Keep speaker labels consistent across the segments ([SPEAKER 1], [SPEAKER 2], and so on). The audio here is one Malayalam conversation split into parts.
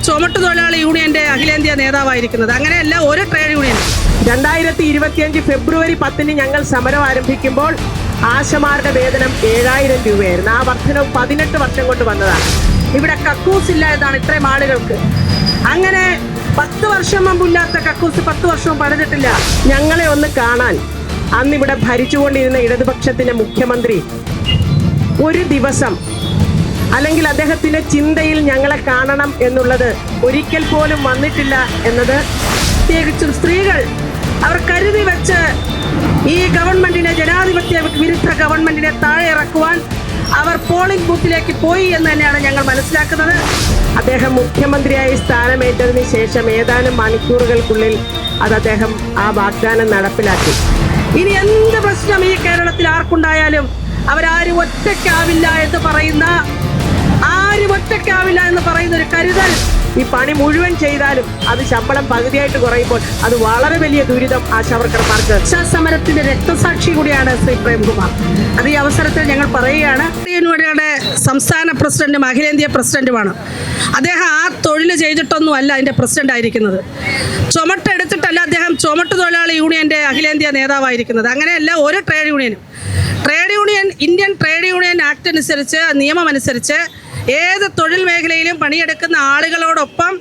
[SPEAKER 1] ചുമട്ടുതൊഴിലാളി യൂണിയന്റെ അഖിലേന്ത്യാ നേതാവായിരിക്കുന്നത്. അങ്ങനെയല്ല ഒരു ട്രേഡ് യൂണിയൻ.
[SPEAKER 2] 2025 ഫെബ്രുവരി 10 ഞങ്ങൾ സമരം ആരംഭിക്കുമ്പോൾ ആശമാരുടെ വേതനം 7000 രൂപയായിരുന്നു. ആ വർധനം 18 വർഷം കൊണ്ട് വന്നതാണ്.
[SPEAKER 1] ഇവിടെ കക്കൂസ് ഇല്ല എന്നാണ് ഇത്രയും ആളുകൾക്ക്. അങ്ങനെ 10 വർഷം മുമ്പില്ലാത്ത കക്കൂസ് 10 വർഷവും പണിതിട്ടില്ല.
[SPEAKER 2] ഞങ്ങളെ ഒന്ന് കാണാൻ അന്നിവിടെ ഭരിച്ചുകൊണ്ടിരുന്ന ഇടതുപക്ഷത്തിന്റെ മുഖ്യമന്ത്രി ഒരു ദിവസം അല്ലെങ്കിൽ അദ്ദേഹത്തിന്റെ ചിന്തയിൽ ഞങ്ങളെ കാണണം എന്നുള്ളത് ഒരിക്കൽ പോലും വന്നിട്ടില്ല എന്നത്
[SPEAKER 1] പ്രത്യേകിച്ചും സ്ത്രീകൾ അവർ കരുതി വെച്ച് ഈ ഗവൺമെന്റിനെ, ജനാധിപത്യ വിരുദ്ധ ഗവൺമെന്റിനെ താഴെ ഇറക്കുവാൻ അവർ പോളിംഗ് ബൂത്തിലേക്ക് പോയി എന്ന് തന്നെയാണ് ഞങ്ങൾ മനസ്സിലാക്കുന്നത്.
[SPEAKER 2] അദ്ദേഹം മുഖ്യമന്ത്രിയായി സ്ഥാനമേറ്റതിന് ശേഷം ഏതാനും മണിക്കൂറുകൾക്കുള്ളിൽ അദ്ദേഹം ആ വാഗ്ദാനം നടപ്പിലാക്കി.
[SPEAKER 1] ഇനി എന്ത് പ്രശ്നം ഈ കേരളത്തിൽ ആർക്കുണ്ടായാലും അവരാരും ഒറ്റയ്ക്കാവില്ല എന്ന് പറയുന്ന ഒരു കരുതൽ.
[SPEAKER 2] ഈ പണി മുഴുവൻ ചെയ്താലും അത് ശമ്പളം പകുതിയായിട്ട് കുറയുമ്പോൾ അത് വളരെ വലിയ ദുരിതം ആശാവർക്കർമാർക്ക്.
[SPEAKER 1] സമരത്തിന്റെ രക്തസാക്ഷി കൂടിയാണ് ശ്രീ പ്രേംകുമാർ. അത് ഈ അവസരത്തിൽ ഞങ്ങൾ പറയുകയാണ്. യൂണിയനുടെ സംസ്ഥാന പ്രസിഡന്റും അഖിലേന്ത്യാ പ്രസിഡന്റുമാണ് അദ്ദേഹം. ആ തൊഴിൽ ചെയ്തിട്ടൊന്നും അല്ല അതിന്റെ പ്രസിഡന്റ് ആയിരിക്കുന്നത്. ചുമട്ടെടുത്തിട്ടല്ല അദ്ദേഹം ചുമട്ടുതൊഴിലാളി യൂണിയന്റെ അഖിലേന്ത്യാ നേതാവായിരിക്കുന്നത്. അങ്ങനെയല്ല ഒരു ട്രേഡ് യൂണിയനും. ഇന്ത്യൻ ട്രേഡ് യൂണിയൻ ആക്ട് അനുസരിച്ച്, നിയമം അനുസരിച്ച് ഏത് തൊഴിൽ മേഖലയിലും പണിയെടുക്കുന്ന ആളുകളോടൊപ്പം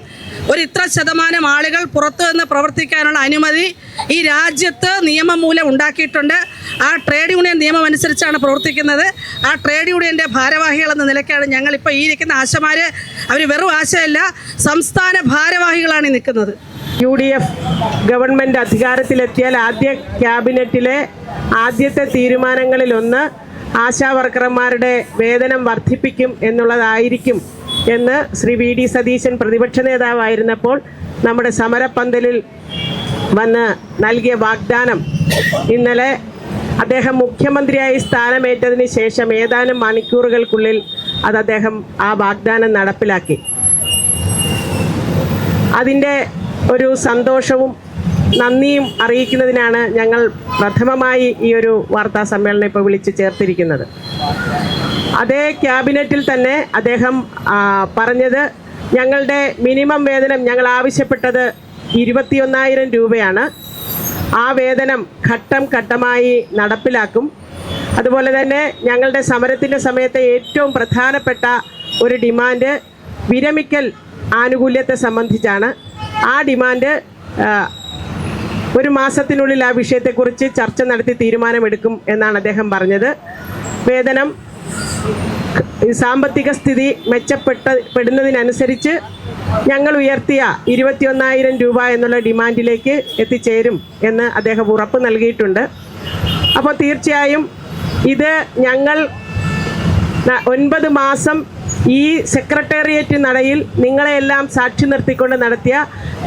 [SPEAKER 1] ഇത്ര ശതമാനം ആളുകൾ പുറത്തു നിന്ന് പ്രവർത്തിക്കാനുള്ള അനുമതി ഈ രാജ്യത്ത് നിയമം മൂലം ഉണ്ടാക്കിയിട്ടുണ്ട്. ആ ട്രേഡ് യൂണിയൻ നിയമം അനുസരിച്ചാണ് പ്രവർത്തിക്കുന്നത്. ആ ട്രേഡ് യൂണിയൻ്റെ ഭാരവാഹികളെന്ന നിലയ്ക്കാണ് ഞങ്ങളിപ്പോൾ ഈ ഇരിക്കുന്ന ആശമാർ. അവർ വെറും ആശയല്ല, സംസ്ഥാന ഭാരവാഹികളാണ് ഈ നിൽക്കുന്നത്.
[SPEAKER 2] UDF ഗവൺമെൻറ് അധികാരത്തിലെത്തിയാൽ ആദ്യ ക്യാബിനറ്റിലെ ആദ്യത്തെ തീരുമാനങ്ങളിലൊന്ന് ആശാവർക്കർമാരുടെ വേതനം വർദ്ധിപ്പിക്കും എന്നുള്ളതായിരിക്കും എന്ന് ശ്രീ VD സതീശൻ പ്രതിപക്ഷ നേതാവായിരുന്നപ്പോൾ നമ്മുടെ സമരപ്പന്തലിൽ വന്ന് നൽകിയ വാഗ്ദാനം ഇന്നലെ അദ്ദേഹം മുഖ്യമന്ത്രിയായി സ്ഥാനമേറ്റതിന് ശേഷം ഏതാനും മണിക്കൂറുകൾക്കുള്ളിൽ അദ്ദേഹം ആ വാഗ്ദാനം നടപ്പിലാക്കി. അതിൻ്റെ ഒരു സന്തോഷവും നന്ദിയും അറിയിക്കുന്നതിനാണ് ഞങ്ങൾ പ്രഥമമായി ഈ ഒരു വാർത്താ സമ്മേളനം ഇപ്പോൾ വിളിച്ചു ചേർത്തിരിക്കുന്നത്. അതേ ക്യാബിനറ്റിൽ തന്നെ അദ്ദേഹം പറഞ്ഞത് ഞങ്ങളുടെ മിനിമം വേതനം ഞങ്ങൾ ആവശ്യപ്പെട്ടത് 21,000 രൂപയാണ്. ആ വേതനം ഘട്ടം ഘട്ടമായി നടപ്പിലാക്കും. അതുപോലെ തന്നെ ഞങ്ങളുടെ സമരത്തിൻ്റെ സമയത്തെ ഏറ്റവും പ്രധാനപ്പെട്ട ഒരു ഡിമാൻഡ് വിരമിക്കൽ ആനുകൂല്യത്തെ സംബന്ധിച്ചാണ്. ആ ഡിമാൻഡ് ഒരു മാസത്തിനുള്ളിൽ ആ വിഷയത്തെക്കുറിച്ച് ചർച്ച നടത്തി തീരുമാനമെടുക്കും എന്നാണ് അദ്ദേഹം പറഞ്ഞത്. വേതനം സാമ്പത്തിക സ്ഥിതി മെച്ചപ്പെടുന്നതിനനുസരിച്ച് ഞങ്ങൾ ഉയർത്തിയ 21,000 രൂപ എന്നുള്ള ഡിമാൻഡിലേക്ക് എത്തിച്ചേരും എന്ന് അദ്ദേഹം ഉറപ്പ് നൽകിയിട്ടുണ്ട്. അപ്പോൾ തീർച്ചയായും ഇത് ഞങ്ങൾ 9 മാസം ഈ സെക്രട്ടേറിയറ്റ് നടയിൽ നിങ്ങളെയെല്ലാം സാക്ഷി നിർത്തിക്കൊണ്ട് നടത്തിയ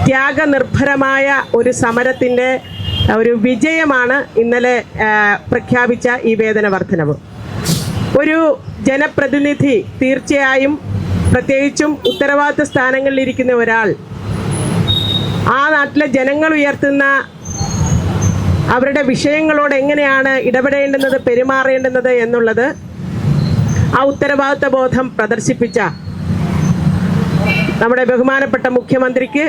[SPEAKER 2] ത്യാഗനിർഭരമായ ഒരു സമരത്തിൻ്റെ ഒരു വിജയമാണ് ഇന്നലെ പ്രഖ്യാപിച്ച ഈ വേതന വർധനവ്. ഒരു ജനപ്രതിനിധി തീർച്ചയായും, പ്രത്യേകിച്ചും ഉത്തരവാദിത്ത സ്ഥാനങ്ങളിലിരിക്കുന്ന ഒരാൾ, ആ നാട്ടിലെ ജനങ്ങൾ ഉയർത്തുന്ന അവരുടെ വിഷയങ്ങളോട് എങ്ങനെയാണ് ഇടപെടേണ്ടുന്നത്, പെരുമാറേണ്ടുന്നത് എന്നുള്ളത് ആ ഉത്തരവാദിത്ത ബോധം പ്രദർശിപ്പിച്ച നമ്മുടെ ബഹുമാനപ്പെട്ട മുഖ്യമന്ത്രിക്ക്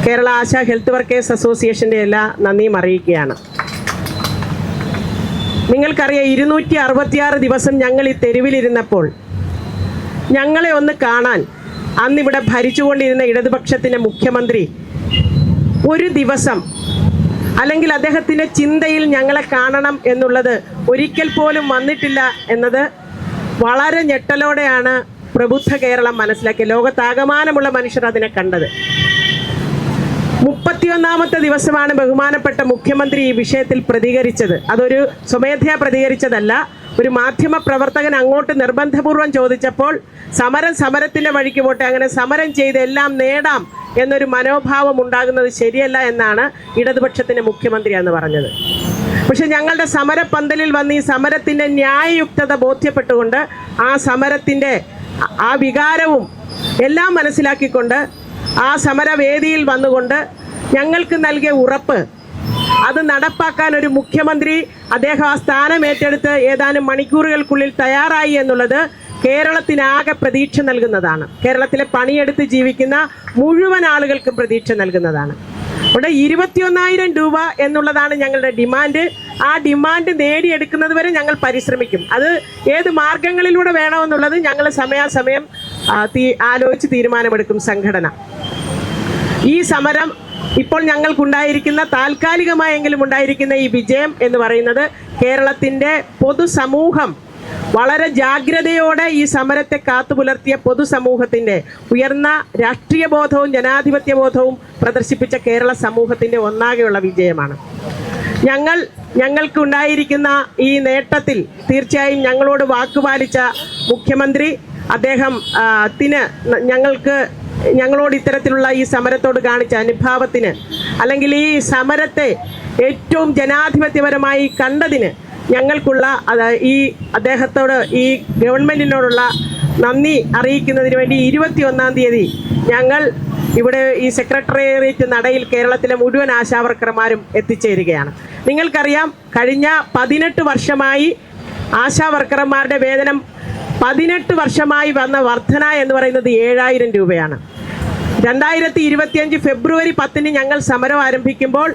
[SPEAKER 2] കേരള ആശാ ഹെൽത്ത് വർക്കേഴ്സ് അസോസിയേഷൻ്റെ എല്ലാ നന്ദിയും അറിയിക്കുകയാണ്. നിങ്ങൾക്കറിയാം, 266 ദിവസം ഞങ്ങൾ ഈ തെരുവിലിരുന്നപ്പോൾ ഞങ്ങളെ ഒന്ന് കാണാൻ അന്നിവിടെ ഭരിച്ചുകൊണ്ടിരുന്ന ഇടതുപക്ഷത്തിൻ്റെ മുഖ്യമന്ത്രി ഒരു ദിവസം അല്ലെങ്കിൽ അദ്ദേഹത്തിൻ്റെ ചിന്തയിൽ ഞങ്ങളെ കാണണം എന്നുള്ളത് ഒരിക്കൽ പോലും വന്നിട്ടില്ല എന്നത് വളരെ ഞെട്ടലോടെയാണ് പ്രബുദ്ധ കേരളം മനസ്സിലാക്കിയത്. ലോകത്താകമാനമുള്ള മനുഷ്യർ അതിനെ കണ്ടത്. 31ാമത്തെ ദിവസമാണ് ബഹുമാനപ്പെട്ട മുഖ്യമന്ത്രി ഈ വിഷയത്തിൽ പ്രതികരിച്ചത്. അതൊരു സ്വമേധയാ പ്രതികരിച്ചതല്ല. ഒരു മാധ്യമ പ്രവർത്തകൻ അങ്ങോട്ട് നിർബന്ധപൂർവ്വം ചോദിച്ചപ്പോൾ സമരത്തിൻ്റെ വഴിക്ക് പോട്ടെ, അങ്ങനെ സമരം ചെയ്ത് എല്ലാം നേടാം എന്നൊരു മനോഭാവം ഉണ്ടാകുന്നത് ശരിയല്ല എന്നാണ് ഇടതുപക്ഷത്തിൻ്റെ മുഖ്യമന്ത്രി എന്ന് പറഞ്ഞത്. പക്ഷെ ഞങ്ങളുടെ സമരപ്പന്തലിൽ വന്ന് ഈ സമരത്തിൻ്റെ ന്യായയുക്തത ബോധ്യപ്പെട്ടുകൊണ്ട് ആ സമരത്തിൻ്റെ ആ വികാരവും എല്ലാം മനസ്സിലാക്കിക്കൊണ്ട് ആ സമരവേദിയിൽ വന്നുകൊണ്ട് ഞങ്ങൾക്ക് നൽകിയ ഉറപ്പ് അത് നടപ്പാക്കാൻ ഒരു മുഖ്യമന്ത്രി അദ്ദേഹം ആ സ്ഥാനം ഏറ്റെടുത്ത് ഏതാനും മണിക്കൂറുകൾക്കുള്ളിൽ തയ്യാറായി എന്നുള്ളത് കേരളത്തിനാകെ പ്രതീക്ഷ നൽകുന്നതാണ്. കേരളത്തിലെ പണിയെടുത്ത് ജീവിക്കുന്ന മുഴുവൻ ആളുകൾക്കും പ്രതീക്ഷ നൽകുന്നതാണ്. ഇവിടെ 21,000 രൂപ എന്നുള്ളതാണ് ഞങ്ങളുടെ ഡിമാൻഡ്. ആ ഡിമാൻഡ് നേടിയെടുക്കുന്നത് വരെ ഞങ്ങൾ പരിശ്രമിക്കും. അത് ഏത് മാർഗങ്ങളിലൂടെ വേണമെന്നുള്ളത് ഞങ്ങൾ സമയാസമയം ആലോചിച്ച് തീരുമാനമെടുക്കും സംഘടന. ഈ സമരം ഇപ്പോൾ ഞങ്ങൾക്കുണ്ടായിരിക്കുന്ന താൽക്കാലികമായെങ്കിലും ഉണ്ടായിരിക്കുന്ന ഈ വിജയം എന്ന് പറയുന്നത് കേരളത്തിൻ്റെ പൊതുസമൂഹം വളരെ ജാഗ്രതയോടെ ഈ സമരത്തെ കാത്തുപുലർത്തിയ പൊതുസമൂഹത്തിൻ്റെ ഉയർന്ന രാഷ്ട്രീയ ബോധവും ജനാധിപത്യ ബോധവും പ്രദർശിപ്പിച്ച കേരള സമൂഹത്തിൻ്റെ ഒന്നാകെയുള്ള വിജയമാണ്. ഞങ്ങൾക്കുണ്ടായിരിക്കുന്ന ഈ നേട്ടത്തിൽ തീർച്ചയായും ഞങ്ങളോട് വാക്കുപാലിച്ച മുഖ്യമന്ത്രി അദ്ദേഹത്തിന് ഞങ്ങളോട് ഇത്തരത്തിലുള്ള ഈ സമരത്തോട് കാണിച്ച അനുഭാവത്തിന്, അല്ലെങ്കിൽ ഈ സമരത്തെ ഏറ്റവും ജനാധിപത്യപരമായി കണ്ടതിന് ഞങ്ങൾക്കുള്ള ഈ അദ്ദേഹത്തോട് ഈ ഗവൺമെൻറ്റിനോടുള്ള നന്ദി അറിയിക്കുന്നതിന് വേണ്ടി 21-ാം തീയതി ഞങ്ങൾ ഇവിടെ ഈ സെക്രട്ടേറിയറ്റ് നടയിൽ കേരളത്തിലെ മുഴുവൻ ആശാവർക്കർമാരും എത്തിച്ചേരുകയാണ്. നിങ്ങൾക്കറിയാം, കഴിഞ്ഞ 18 വർഷമായി ആശാവർക്കർമാരുടെ വേതനം 18 വർഷമായി വന്ന വർധന എന്ന് പറയുന്നത് 7,000 രൂപയാണ്. 2025 ഫെബ്രുവരി 10 ഞങ്ങൾ സമരം ആരംഭിക്കുമ്പോൾ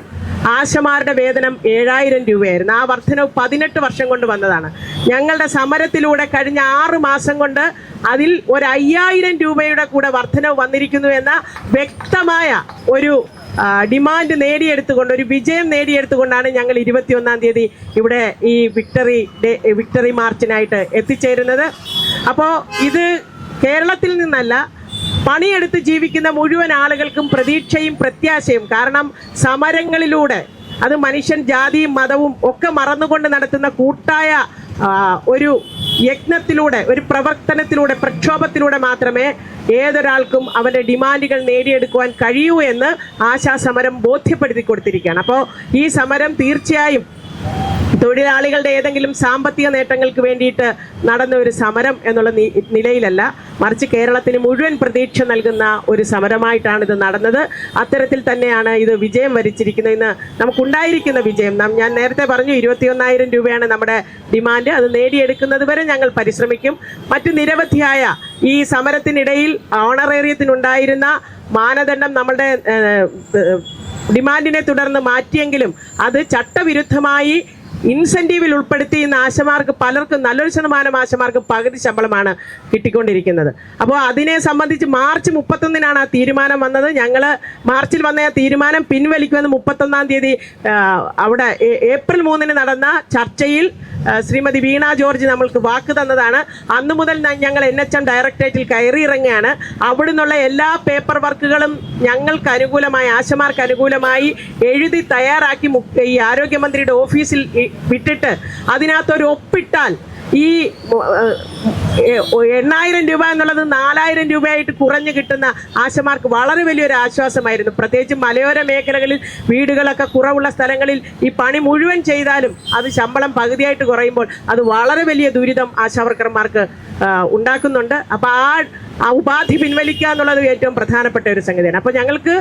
[SPEAKER 2] ആശമാരുടെ വേതനം 7,000 രൂപയായിരുന്നു. ആ വർധനവ് 18 വർഷം കൊണ്ട് വന്നതാണ്. ഞങ്ങളുടെ സമരത്തിലൂടെ കഴിഞ്ഞ 6 മാസം കൊണ്ട് അതിൽ 5,000 രൂപയുടെ കൂടെ വർധനവ് വന്നിരിക്കുന്നു എന്ന വ്യക്തമായ ഒരു ഡിമാൻഡ് നേടിയെടുത്തുകൊണ്ട്, ഒരു വിജയം നേടിയെടുത്തുകൊണ്ടാണ് ഞങ്ങൾ 21-ാം തീയതി ഇവിടെ ഈ വിക്ടറി മാർച്ചിനായിട്ട് എത്തിച്ചേരുന്നത്. അപ്പോൾ ഇത് കേരളത്തിൽ നിന്നല്ല, പണിയെടുത്ത് ജീവിക്കുന്ന മുഴുവൻ ആളുകൾക്കും പ്രതീക്ഷയും പ്രത്യാശയും. കാരണം സമരങ്ങളിലൂടെ, അത് മനുഷ്യൻ ജാതിയും മതവും ഒക്കെ മറന്നുകൊണ്ട് നടത്തുന്ന കൂട്ടായ ഒരു യജ്ഞത്തിലൂടെ, ഒരു പ്രവർത്തനത്തിലൂടെ, പ്രക്ഷോഭത്തിലൂടെ മാത്രമേ ഏതൊരാൾക്കും അവൻ്റെ ഡിമാൻഡുകൾ നേടിയെടുക്കുവാൻ കഴിയൂ എന്ന് ആശാസമരം ബോധ്യപ്പെടുത്തി കൊടുത്തിരിക്കുകയാണ്. അപ്പോൾ ഈ സമരം തീർച്ചയായും തൊഴിലാളികളുടെ ഏതെങ്കിലും സാമ്പത്തിക നേട്ടങ്ങൾക്ക് വേണ്ടിയിട്ട് നടന്ന ഒരു സമരം എന്നുള്ള നിലയിലല്ല, മറിച്ച് കേരളത്തിന് മുഴുവൻ പ്രതീക്ഷ നൽകുന്ന ഒരു സമരമായിട്ടാണ് ഇത് നടന്നത്. അത്തരത്തിൽ തന്നെയാണ് ഇത് വിജയം വരിച്ചിരിക്കുന്നത്. ഇന്ന് നമുക്കുണ്ടായിരിക്കുന്ന വിജയം, ഞാൻ നേരത്തെ പറഞ്ഞു 21,000 രൂപയാണ് നമ്മുടെ ഡിമാൻഡ്. അത് നേടിയെടുക്കുന്നത് വരെ ഞങ്ങൾ പരിശ്രമിക്കും. മറ്റ് നിരവധിയായ ഈ സമരത്തിനിടയിൽ ഓണറേറിയത്തിനുണ്ടായിരുന്ന മാനദണ്ഡം നമ്മളുടെ ഡിമാൻഡിനെ തുടർന്ന് മാറ്റിയെങ്കിലും അത് ചട്ടവിരുദ്ധമായി ഇൻസെൻറ്റീവിൽ ഉൾപ്പെടുത്തി ഇന്ന് ആശമാർക്ക് പലർക്കും, നല്ലൊരു ശതമാനം ആശമാർക്ക് പകുതി ശമ്പളമാണ് കിട്ടിക്കൊണ്ടിരിക്കുന്നത്. അപ്പോൾ അതിനെ സംബന്ധിച്ച് മാർച്ച് 31-നാണ് ആ തീരുമാനം വന്നത്. ഞങ്ങൾ മാർച്ചിൽ വന്ന ആ തീരുമാനം പിൻവലിക്കുമെന്ന് 31-ാം തീയതി അവിടെ ഏപ്രിൽ 3-ന് നടന്ന ചർച്ചയിൽ ശ്രീമതി വീണ ജോർജ് നമ്മൾക്ക് വാക്ക് തന്നതാണ്. അന്നു മുതൽ ഞങ്ങൾ NHM ഡയറക്ടറേറ്റിൽ കയറിയിറങ്ങുകയാണ്. അവിടെ നിന്നുള്ള എല്ലാ പേപ്പർ വർക്കുകളും ഞങ്ങൾക്ക് അനുകൂലമായി, ആശമാർക്ക് അനുകൂലമായി എഴുതി തയ്യാറാക്കി ഈ ആരോഗ്യമന്ത്രിയുടെ ഓഫീസിൽ വിട്ടിട്ട് അതിനകത്തൊരു ഒപ്പിട്ടാൽ ഈ 8,000 രൂപ എന്നുള്ളത് 4,000 രൂപയായിട്ട് കുറഞ്ഞു കിട്ടുന്ന ആശമാർക്ക് വളരെ വലിയൊരു ആശ്വാസമായിരുന്നു. പ്രത്യേകിച്ച് മലയോര മേഖലകളിൽ വീടുകളൊക്കെ കുറവുള്ള സ്ഥലങ്ങളിൽ ഈ പണി മുഴുവൻ ചെയ്താലും അത് ശമ്പളം പകുതിയായിട്ട് കുറയുമ്പോൾ അത് വളരെ വലിയ ദുരിതം ആശാവർക്കർമാർക്ക് ഉണ്ടാക്കുന്നുണ്ട്. അപ്പോൾ ആ ഉപാധി പിൻവലിക്കുക എന്നുള്ളത് ഏറ്റവും പ്രധാനപ്പെട്ട ഒരു സംഗതിയാണ്. അപ്പോൾ ഞങ്ങൾക്ക്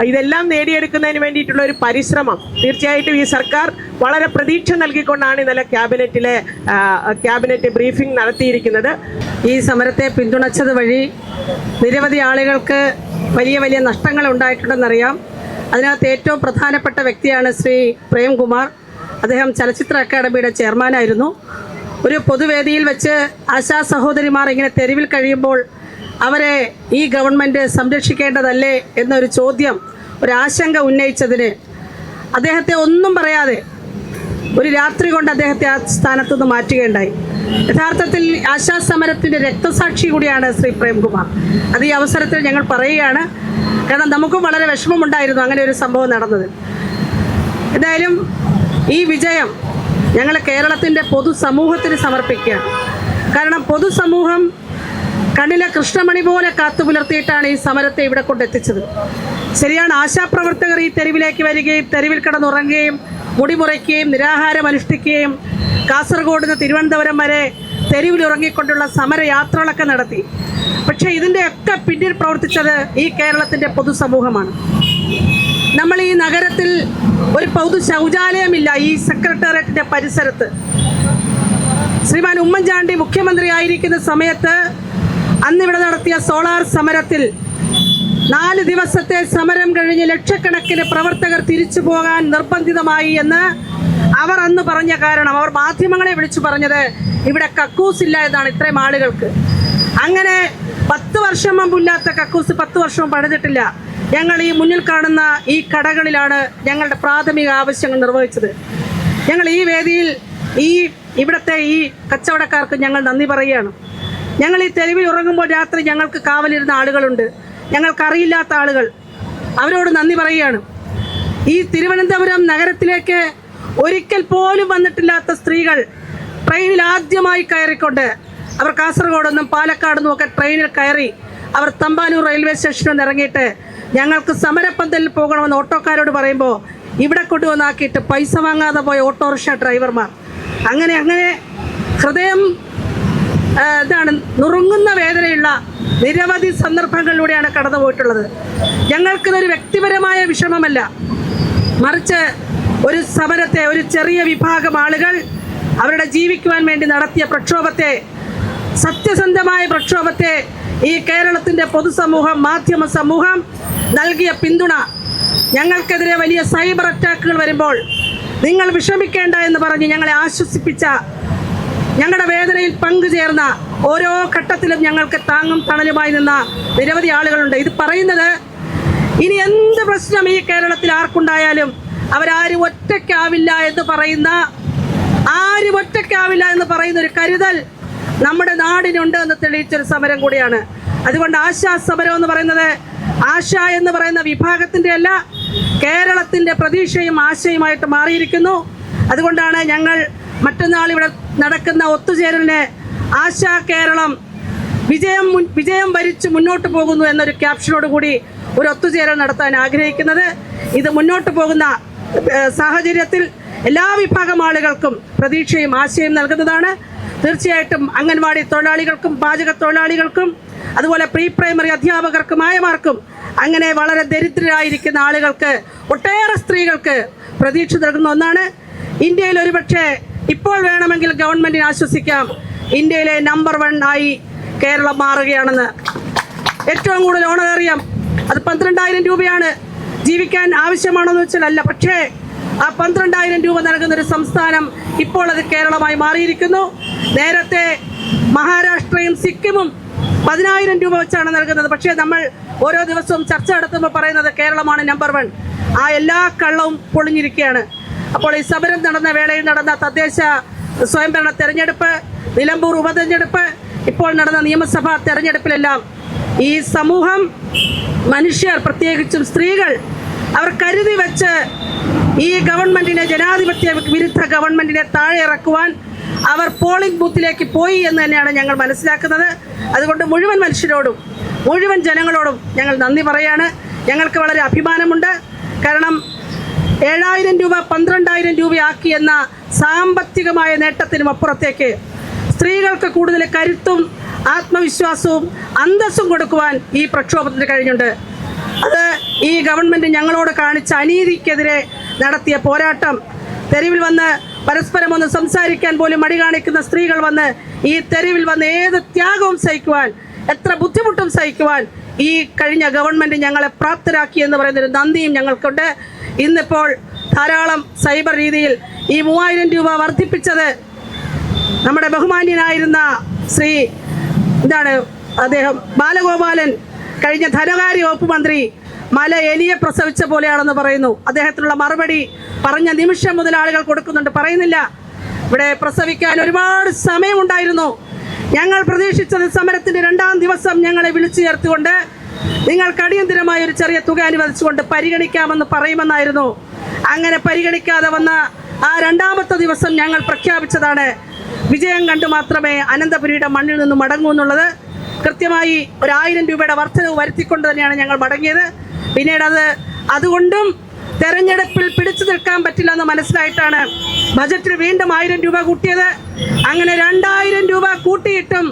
[SPEAKER 2] ഇതെല്ലാം നേടിയെടുക്കുന്നതിന് വേണ്ടിയിട്ടുള്ള ഒരു പരിശ്രമം തീർച്ചയായിട്ടും ഈ സർക്കാർ വളരെ പ്രതീക്ഷ നൽകിക്കൊണ്ടാണ് ഇന്നലെ ക്യാബിനറ്റ് ബ്രീഫിംഗ് നടത്തിയിരിക്കുന്നത്.
[SPEAKER 1] ഈ സമരത്തെ പിന്തുണച്ചത് വഴി നിരവധി ആളുകൾക്ക് വലിയ വലിയ നഷ്ടങ്ങൾ ഉണ്ടായിട്ടുണ്ടെന്നറിയാം. അതിനകത്ത് ഏറ്റവും പ്രധാനപ്പെട്ട വ്യക്തിയാണ് ശ്രീ പ്രേംകുമാർ. അദ്ദേഹം ചലച്ചിത്ര അക്കാദമിയുടെ ചെയർമാനായിരുന്നു. ഒരു പൊതുവേദിയിൽ വെച്ച് ആശാ സഹോദരിമാർ ഇങ്ങനെ തെരുവിൽ കഴിയുമ്പോൾ അവരെ ഈ ഗവൺമെൻറ് സംരക്ഷിക്കേണ്ടതല്ലേ എന്നൊരു ചോദ്യം, ഒരാശങ്ക ഉന്നയിച്ചതിന് അദ്ദേഹത്തെ ഒന്നും പറയാതെ ഒരു രാത്രി കൊണ്ട് അദ്ദേഹത്തെ ആ സ്ഥാനത്തുനിന്ന് മാറ്റുകയുണ്ടായി. യഥാർത്ഥത്തിൽ ആശാസമരത്തിൻ്റെ രക്തസാക്ഷി കൂടിയാണ് ശ്രീ പ്രേംകുമാർ. അത് ഈ അവസരത്തിൽ ഞങ്ങൾ പറയുകയാണ്. കാരണം നമുക്കും വളരെ വിഷമമുണ്ടായിരുന്നു അങ്ങനെ ഒരു സംഭവം നടന്നത്. എന്തായാലും ഈ വിജയം ഞങ്ങൾ കേരളത്തിൻ്റെ പൊതുസമൂഹത്തിന് സമർപ്പിക്കുകയാണ്. കാരണം പൊതുസമൂഹം കണ്ണിലെ കൃഷ്ണമണി പോലെ കാത്തുപുലർത്തിയിട്ടാണ് ഈ സമരത്തെ ഇവിടെ കൊണ്ടെത്തിച്ചത്. ശരിയാണ്, ആശാപ്രവർത്തകർ ഈ തെരുവിലേക്ക് വരികയും തെരുവിൽ കിടന്നുറങ്ങുകയും മുടിമുറയ്ക്കുകയും നിരാഹാരം അനുഷ്ഠിക്കുകയും കാസർഗോഡ് നിന്ന് തിരുവനന്തപുരം വരെ തെരുവിലുറങ്ങിക്കൊണ്ടുള്ള സമരയാത്രകളൊക്കെ നടത്തി. പക്ഷേ ഇതിൻ്റെയൊക്കെ പിന്നിൽ പ്രവർത്തിച്ചത് ഈ കേരളത്തിൻ്റെ പൊതുസമൂഹമാണ്. നമ്മൾ ഈ നഗരത്തിൽ ഒരു പൊതു ശൗചാലയമില്ല. ഈ സെക്രട്ടേറിയറ്റിൻ്റെ പരിസരത്ത് ശ്രീമാൻ ഉമ്മൻചാണ്ടി മുഖ്യമന്ത്രി ആയിരിക്കുന്ന സമയത്ത് അന്നിവിടെ നടത്തിയ സോളാർ സമരത്തിൽ 4 ദിവസത്തെ സമരം കഴിഞ്ഞ് ലക്ഷക്കണക്കിന് പ്രവർത്തകർ തിരിച്ചു പോകാൻ നിർബന്ധിതമായി എന്ന് അവർ അന്ന് പറഞ്ഞ കാരണം, അവർ മാധ്യമങ്ങളെ വിളിച്ചു പറഞ്ഞത് ഇവിടെ കക്കൂസില്ല എന്നാണ് ഇത്രയും ആളുകൾക്ക്. അങ്ങനെ 10 വർഷം മുമ്പില്ലാത്ത കക്കൂസ് 10 വർഷവും പണിതിട്ടില്ല. ഞങ്ങൾ ഈ മുന്നിൽ കാണുന്ന ഈ കടകളിലാണ് ഞങ്ങളുടെ പ്രാഥമിക ആവശ്യങ്ങൾ നിർവഹിച്ചത്. ഞങ്ങൾ ഈ വേദിയിൽ ഇവിടുത്തെ ഈ കച്ചവടക്കാർക്ക് ഞങ്ങൾ നന്ദി പറയുകയാണ്. ഞങ്ങൾ ഈ തെരുവിൽ ഉറങ്ങുമ്പോൾ രാത്രി ഞങ്ങൾക്ക് കാവലിരുന്ന ആളുകളുണ്ട്, ഞങ്ങൾക്കറിയില്ലാത്ത ആളുകൾ, അവരോട് നന്ദി പറയുകയാണ്. ഈ തിരുവനന്തപുരം നഗരത്തിലേക്ക് ഒരിക്കൽ പോലും വന്നിട്ടില്ലാത്ത സ്ത്രീകൾ ട്രെയിനിൽ ആദ്യമായി കയറിക്കൊണ്ട് അവർ കാസർഗോഡ് നിന്നും പാലക്കാട് നിന്നും ഒക്കെ ട്രെയിനിൽ കയറി അവർ തമ്പാനൂർ റെയിൽവേ സ്റ്റേഷനിൽ നിന്ന് ഇറങ്ങിയിട്ട് ഞങ്ങൾക്ക് സമരപ്പന്തലിൽ പോകണമെന്ന് ഓട്ടോക്കാരോട് പറയുമ്പോൾ ഇവിടെ കൊണ്ടുവന്നാക്കിയിട്ട് പൈസ വാങ്ങാതെ പോയ ഓട്ടോറിക്ഷ ഡ്രൈവർമാർ, അങ്ങനെ ഹൃദയം നുറുങ്ങുന്ന വേദനയുള്ള നിരവധി സന്ദർഭങ്ങളിലൂടെയാണ് കടന്നു പോയിട്ടുള്ളത്. ഞങ്ങൾക്കിതൊരു വ്യക്തിപരമായ വിഷമമല്ല, മറിച്ച് ഒരു സമരത്തെ ഒരു ചെറിയ വിഭാഗം ആളുകൾ അവരുടെ ജീവിക്കുവാൻ വേണ്ടി നടത്തിയ പ്രക്ഷോഭത്തെ, സത്യസന്ധമായ പ്രക്ഷോഭത്തെ ഈ കേരളത്തിൻ്റെ പൊതുസമൂഹം, മാധ്യമ സമൂഹം നൽകിയ പിന്തുണ, ഞങ്ങൾക്കെതിരെ വലിയ സൈബർ അറ്റാക്കുകൾ വരുമ്പോൾ നിങ്ങൾ വിഷമിക്കേണ്ട എന്ന് പറഞ്ഞ് ഞങ്ങളെ ആശ്വസിപ്പിച്ച, ഞങ്ങളുടെ വേദനയിൽ പങ്കുചേർന്ന, ഓരോ ഘട്ടത്തിലും ഞങ്ങൾക്ക് താങ്ങും തണലുമായി നിന്ന നിരവധി ആളുകളുണ്ട്. ഇത് പറയുന്നത് ഇനി എന്ത് പ്രശ്നം ഈ കേരളത്തിൽ ആർക്കുണ്ടായാലും അവരാരും ഒറ്റയ്ക്കാവില്ല എന്ന് പറയുന്ന ഒരു കരുതൽ നമ്മുടെ നാടിനുണ്ട് എന്ന് തെളിയിച്ചൊരു സമരം കൂടിയാണ്. അതുകൊണ്ട് ആശാ സമരം എന്ന് പറയുന്നത് ആശ എന്ന് പറയുന്ന വിഭാഗത്തിൻ്റെ അല്ല, കേരളത്തിൻ്റെ പ്രതീക്ഷയും ആശയുമായിട്ട് മാറിയിരിക്കുന്നു. അതുകൊണ്ടാണ് ഞങ്ങൾ മറ്റന്നാൾ ഇവിടെ നടക്കുന്ന ഒത്തുചേരലിന് ആശാ കേരളം വിജയം വരിച്ച് മുന്നോട്ട് പോകുന്നു എന്നൊരു ക്യാപ്ഷനോട് കൂടി ഒരു ഒത്തുചേരൽ നടത്താൻ ആഗ്രഹിക്കുന്നത്. ഇത് മുന്നോട്ട് പോകുന്ന സാഹചര്യത്തിൽ എല്ലാ വിഭാഗം ആളുകൾക്കും പ്രതീക്ഷയും ആശയും നൽകുന്നതാണ്. തീർച്ചയായിട്ടും അംഗൻവാടി തൊഴിലാളികൾക്കും പാചക തൊഴിലാളികൾക്കും അതുപോലെ പ്രീ പ്രൈമറി അധ്യാപകർക്കും ആയമാർക്കും അങ്ങനെ വളരെ ദരിദ്രരായിരിക്കുന്ന ആളുകൾക്ക്, ഒട്ടേറെ സ്ത്രീകൾക്ക് പ്രതീക്ഷ നൽകുന്ന ഒന്നാണ്. ഇന്ത്യയിൽ ഒരുപക്ഷെ ഇപ്പോൾ വേണമെങ്കിൽ ഗവൺമെൻറ്റിന് ആശ്വസിക്കാം, ഇന്ത്യയിലെ നമ്പർ 1 ആയി കേരളം മാറുകയാണെന്ന്. ഏറ്റവും കൂടുതൽ ഓണറേറിയം അത് 12,000 രൂപയാണ്. ജീവിക്കാൻ ആവശ്യമാണെന്ന് വെച്ചാൽ അല്ല, പക്ഷേ ആ 12,000 രൂപ നൽകുന്നൊരു സംസ്ഥാനം ഇപ്പോൾ അത് കേരളമായി മാറിയിരിക്കുന്നു. നേരത്തെ മഹാരാഷ്ട്രയും സിക്കിമും 10,000 രൂപ വെച്ചാണ് നൽകുന്നത്. പക്ഷേ നമ്മൾ ഓരോ ദിവസവും ചർച്ച നടത്തുമ്പോൾ പറയുന്നത് കേരളമാണ് നമ്പർ 1. ആ എല്ലാ കള്ളവും പൊളിഞ്ഞിരിക്കുകയാണ്. അപ്പോൾ ഈ സമരം നടന്ന വേളയിൽ നടന്ന തദ്ദേശ സ്വയംഭരണ തെരഞ്ഞെടുപ്പ്, നിലമ്പൂർ ഉപതെരഞ്ഞെടുപ്പ്, ഇപ്പോൾ നടന്ന നിയമസഭാ തെരഞ്ഞെടുപ്പിലെല്ലാം ഈ സമൂഹം, മനുഷ്യർ, പ്രത്യേകിച്ചും സ്ത്രീകൾ, അവർ കരുതി വെച്ച് ഈ ഗവൺമെൻറ്റിനെ, ജനാധിപത്യ വിരുദ്ധ ഗവൺമെൻറ്റിനെ താഴെ ഇറക്കുവാൻ അവർ പോളിംഗ് ബൂത്തിലേക്ക് പോയി എന്ന് തന്നെയാണ് ഞങ്ങൾ മനസ്സിലാക്കുന്നത്. അതുകൊണ്ട് മുഴുവൻ മനുഷ്യരോടും മുഴുവൻ ജനങ്ങളോടും ഞങ്ങൾ നന്ദി പറയാണ്. ഞങ്ങൾക്ക് വളരെ അഭിമാനമുണ്ട്. കാരണം 7,000 രൂപ 12,000 രൂപയാക്കി എന്ന സാമ്പത്തികമായ നേട്ടത്തിനും അപ്പുറത്തേക്ക് സ്ത്രീകൾക്ക് കൂടുതൽ കരുത്തും ആത്മവിശ്വാസവും അന്തസ്സും കൊടുക്കുവാൻ ഈ പ്രക്ഷോഭത്തിന് കഴിഞ്ഞുണ്ട്. അത് ഈ ഗവൺമെൻറ് ഞങ്ങളോട് കാണിച്ച അനീതിക്കെതിരെ നടത്തിയ പോരാട്ടം, തെരുവിൽ വന്ന് പരസ്പരം ഒന്ന് സംസാരിക്കാൻ പോലും മടി കാണിക്കുന്ന സ്ത്രീകൾ വന്ന് ഈ തെരുവിൽ വന്ന് ഏത് ത്യാഗവും സഹിക്കുവാൻ, എത്ര ബുദ്ധിമുട്ടും സഹിക്കുവാൻ ഈ കഴിഞ്ഞ ഗവൺമെൻറ് ഞങ്ങളെ പ്രാപ്തരാക്കി എന്ന് പറയുന്നൊരു നന്ദിയും ഞങ്ങൾക്കുണ്ട്. ഇന്നിപ്പോൾ ധാരാളം സൈബർ രീതിയിൽ ഈ 3,000 രൂപ വർദ്ധിപ്പിച്ചത് നമ്മുടെ ബഹുമാന്യനായിരുന്ന ശ്രീ അദ്ദേഹം ബാലഗോപാലൻ, കഴിഞ്ഞ ധനകാര്യ വകുപ്പ് മന്ത്രി, മല എലിയെ പ്രസവിച്ച പോലെയാണെന്ന് പറയുന്നു. അദ്ദേഹത്തിനുള്ള മറുപടി പറഞ്ഞ നിമിഷം മുതൽ ആളുകൾ കൊടുക്കുന്നുണ്ട്. പറയുന്നില്ല, ഇവിടെ പ്രസവിക്കാൻ ഒരുപാട് സമയമുണ്ടായിരുന്നു. ഞങ്ങൾ പ്രതീക്ഷിച്ചത് സമരത്തിൻ്റെ 2ാം ദിവസം ഞങ്ങളെ വിളിച്ചു ചേർത്തുകൊണ്ട് നിങ്ങൾക്ക് അടിയന്തിരമായ ഒരു ചെറിയ തുക അനുവദിച്ചുകൊണ്ട് പരിഗണിക്കാമെന്ന് പറയുമെന്നായിരുന്നു. അങ്ങനെ പരിഗണിക്കാതെ വന്ന ആ 2ാമത്തെ ദിവസം ഞങ്ങൾ പ്രഖ്യാപിച്ചതാണ് വിജയം കണ്ടു മാത്രമേ അനന്തപുരിയുടെ മണ്ണിൽ നിന്ന് മടങ്ങൂ എന്നുള്ളത്. കൃത്യമായി 1,000 രൂപയുടെ വർധനവ് വരുത്തിക്കൊണ്ട് തന്നെയാണ് ഞങ്ങൾ മടങ്ങിയത്. പിന്നീട് അതുകൊണ്ടും തെരഞ്ഞെടുപ്പിൽ പിടിച്ചു നിൽക്കാൻ പറ്റില്ല എന്ന് മനസ്സിലായിട്ടാണ് ബജറ്റിൽ വീണ്ടും 1,000 രൂപ കൂട്ടിയത്. അങ്ങനെ 2,000 രൂപ കൂട്ടിയിട്ടും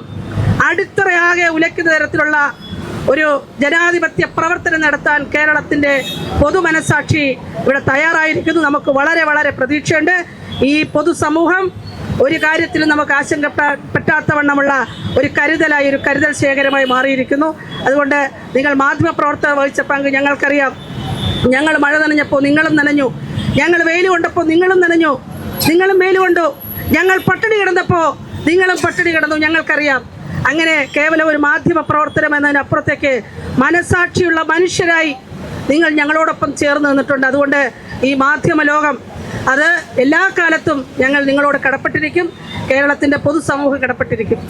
[SPEAKER 1] അടിത്തറയാകെ ഉലയ്ക്കുന്ന തരത്തിലുള്ള ഒരു ജനാധിപത്യ പ്രവർത്തനം നടത്താൻ കേരളത്തിൻ്റെ പൊതുമനസാക്ഷി ഇവിടെ തയ്യാറായിരിക്കുന്നു. നമുക്ക് വളരെ വളരെ പ്രതീക്ഷയുണ്ട്. ഈ പൊതുസമൂഹം ഒരു കാര്യത്തിലും നമുക്ക് പറ്റാത്തവണ്ണമുള്ള ഒരു കരുതലായി, ഒരു കരുതൽ ശേഖരമായി മാറിയിരിക്കുന്നു. അതുകൊണ്ട് നിങ്ങൾ മാധ്യമപ്രവർത്തകർ വഹിച്ച പങ്ക് ഞങ്ങൾക്കറിയാം. ഞങ്ങൾ മഴ നനഞ്ഞപ്പോൾ നിങ്ങളും നനഞ്ഞു, ഞങ്ങൾ വെയിൽ കൊണ്ടപ്പോൾ നിങ്ങളും നനഞ്ഞു, നിങ്ങളും വെയിൽ കൊണ്ടു, ഞങ്ങൾ പട്ടിണി കിടന്നപ്പോൾ നിങ്ങളും പട്ടിണി കിടന്നു, ഞങ്ങൾക്കറിയാം. അങ്ങനെ കേവലം ഒരു മാധ്യമ പ്രവർത്തനം എന്നതിനപ്പുറത്തേക്ക് മനസാക്ഷിയുള്ള മനുഷ്യരായി നിങ്ങൾ ഞങ്ങളോടൊപ്പം ചേർന്ന് നിന്നിട്ടുണ്ട്. അതുകൊണ്ട് ഈ മാധ്യമ ലോകം അത് എല്ലാ കാലത്തും ഞങ്ങൾ നിങ്ങളോട് കടപ്പെട്ടിരിക്കും, കേരളത്തിൻ്റെ പൊതുസമൂഹം കടപ്പെട്ടിരിക്കും.